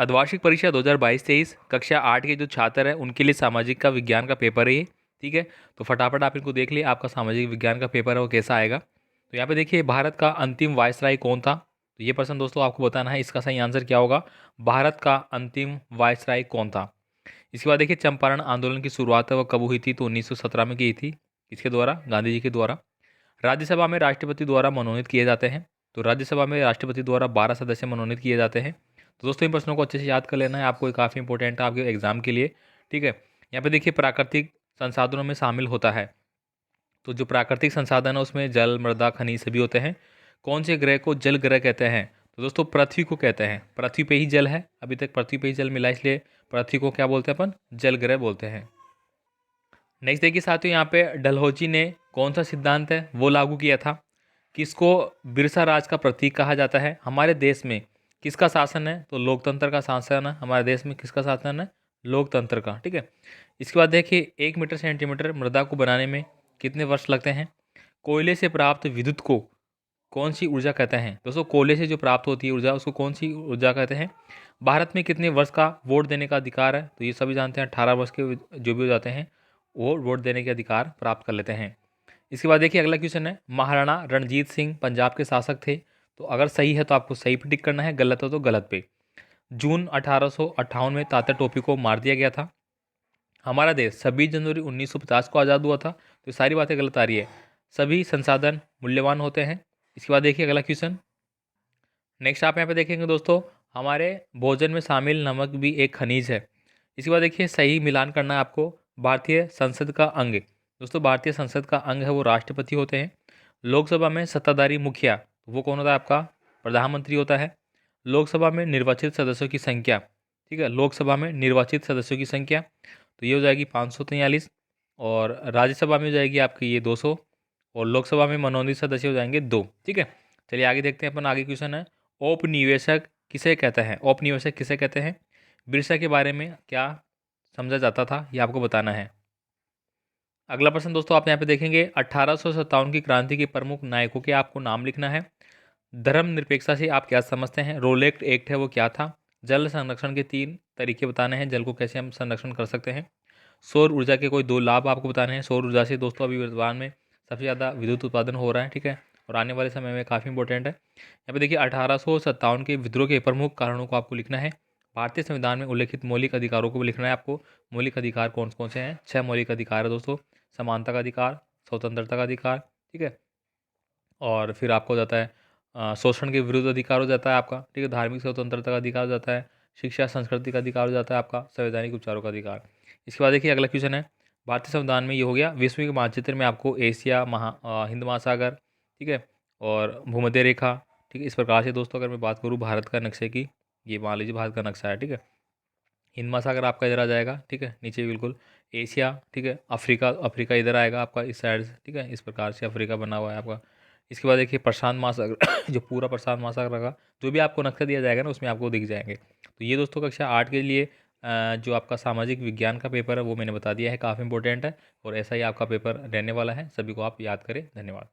अर्धवार्षिक परीक्षा 2022-23 कक्षा 8 के जो छात्र हैं उनके लिए सामाजिक का विज्ञान का पेपर है ये। ठीक है, तो फटाफट आप इनको देख लिए, आपका सामाजिक विज्ञान का पेपर है वो कैसा आएगा। तो यहाँ पे देखिए, भारत का अंतिम वायसराय कौन था, तो ये प्रश्न दोस्तों आपको बताना है, इसका सही आंसर क्या होगा, भारत का अंतिम वायसराय कौन था। इसके बाद देखिए, चंपारण आंदोलन की शुरुआत है वो कब हुई थी, तो 1917 में की थी। किसके द्वारा, गांधी जी के द्वारा। राज्यसभा में राष्ट्रपति द्वारा मनोनीत किए जाते हैं, तो राज्यसभा में राष्ट्रपति द्वारा 12 सदस्य मनोनीत किए जाते हैं। तो दोस्तों इन प्रश्नों को अच्छे से याद कर लेना है आपको, ये काफ़ी इंपॉर्टेंट है आपके एग्जाम के लिए। ठीक है, यहाँ पे देखिए, प्राकृतिक संसाधनों में शामिल होता है, तो जो प्राकृतिक संसाधन है उसमें जल, मृदा, खनिज सभी होते हैं। कौन से ग्रह को जल ग्रह कहते हैं, तो दोस्तों पृथ्वी को कहते हैं। पृथ्वी पे ही जल है, अभी तक पृथ्वी पे ही जल मिला, इसलिए पृथ्वी को क्या बोलते हैं अपन, जल ग्रह बोलते हैं। नेक्स्ट देखिए साथियों, यहाँ पे डलहौजी ने कौन सा सिद्धांत है वो लागू किया था, किसको बिरसा राज का प्रतीक कहा जाता है, हमारे देश में किसका शासन है, तो लोकतंत्र का शासन है हमारे देश में, किसका शासन है, लोकतंत्र का। ठीक है, इसके बाद देखिए, 1 मीटर सेंटीमीटर मृदा को बनाने में कितने वर्ष लगते हैं। कोयले से प्राप्त विद्युत को कौन सी ऊर्जा कहते हैं, दोस्तों कोयले से जो प्राप्त होती है ऊर्जा उसको कौन सी ऊर्जा कहते हैं। भारत में कितने वर्ष का वोट देने का अधिकार है, तो ये सभी जानते हैं, 18 वर्ष के जो भी हो जाते हैं वो वोट देने के अधिकार प्राप्त कर लेते हैं। इसके बाद देखिए, अगला क्वेश्चन है, महाराणा रणजीत सिंह पंजाब के शासक थे, तो अगर सही है तो आपको सही पे टिक करना है, गलत हो तो गलत पे। जून 1858 में तात्या टोपी को मार दिया गया था। हमारा देश 26 जनवरी 1950 को आज़ाद हुआ था, तो ये सारी बातें गलत आ रही है। सभी संसाधन मूल्यवान होते हैं। इसके बाद देखिए अगला क्वेश्चन, नेक्स्ट आप यहाँ पे देखेंगे दोस्तों, हमारे भोजन में शामिल नमक भी एक खनिज है। इसके बाद देखिए, सही मिलान करना है आपको, भारतीय संसद का अंग, दोस्तों भारतीय संसद का अंग है वो राष्ट्रपति होते हैं। लोकसभा में सत्ताधारी मुखिया, वो कौन होता है, आपका प्रधानमंत्री होता है। लोकसभा में निर्वाचित सदस्यों की संख्या, ठीक है, लोकसभा में निर्वाचित सदस्यों की संख्या, तो ये हो जाएगी 543, और राज्यसभा में हो जाएगी आपकी ये 200, और लोकसभा में मनोनीत सदस्य हो जाएंगे 2। ठीक है, चलिए आगे देखते हैं अपन, आगे क्वेश्चन है, औपनिवेशक किसे कहते हैं, औपनिवेशक किसे कहते हैं, बिरसा के बारे में क्या समझा जाता था, ये आपको बताना है। अगला प्रश्न दोस्तों आप यहाँ पे देखेंगे, 1857 की क्रांति के प्रमुख नायकों के आपको नाम लिखना है। धर्मनिरपेक्षता से आप क्या समझते हैं, रोलेक्ट एक्ट है वो क्या था। जल संरक्षण के 3 तरीके बताने हैं, जल को कैसे हम संरक्षण कर सकते हैं। सौर ऊर्जा के कोई 2 लाभ आपको बताने हैं। सौर ऊर्जा से दोस्तों अभी वर्तमान में सबसे ज़्यादा विद्युत उत्पादन हो रहा है। ठीक है, और आने वाले समय में काफ़ी इंपॉर्टेंट है। यहाँ पे देखिए, 1857 के विद्रोह के प्रमुख कारणों को आपको लिखना है। भारतीय संविधान में उल्लिखित मौलिक अधिकारों को भी लिखना है आपको। मौलिक अधिकार कौन कौन से हैं, 6 मौलिक अधिकार है दोस्तों। समानता का अधिकार, स्वतंत्रता का अधिकार, ठीक है, और फिर आपको हो जाता है शोषण के विरुद्ध अधिकार हो जाता है आपका, ठीक है, धार्मिक स्वतंत्रता का अधिकार हो जाता है, शिक्षा संस्कृति का अधिकार हो जाता है आपका, संवैधानिक उपचारों का अधिकार। इसके बाद देखिए अगला क्वेश्चन है, भारतीय संविधान में ये हो गया, विश्व के मानचित्र में आपको एशिया हिंद महासागर, ठीक है, और भूमध्य रेखा, ठीक है, इस प्रकार से दोस्तों अगर मैं बात करूँ भारत का नक्शे की, ये मान लीजिए भारत का नक्शा है। ठीक है, हिंद महासागर आपका इधर आ जाएगा, ठीक है, नीचे बिल्कुल एशिया, ठीक है, अफ्रीका, अफ्रीका इधर आएगा आपका इस साइड से, ठीक है, इस प्रकार से अफ्रीका बना हुआ है आपका। इसके बाद देखिए, प्रशांत महासागर जो पूरा प्रशांत महासागर का जो भी आपको नक्शा दिया जाएगा ना उसमें आपको दिख जाएंगे। तो ये दोस्तों कक्षा 8 के लिए जो आपका सामाजिक विज्ञान का पेपर है वो मैंने बता दिया है, काफ़ी इंपॉर्टेंट है, और ऐसा ही आपका पेपर रहने वाला है, सभी को आप याद करें। धन्यवाद।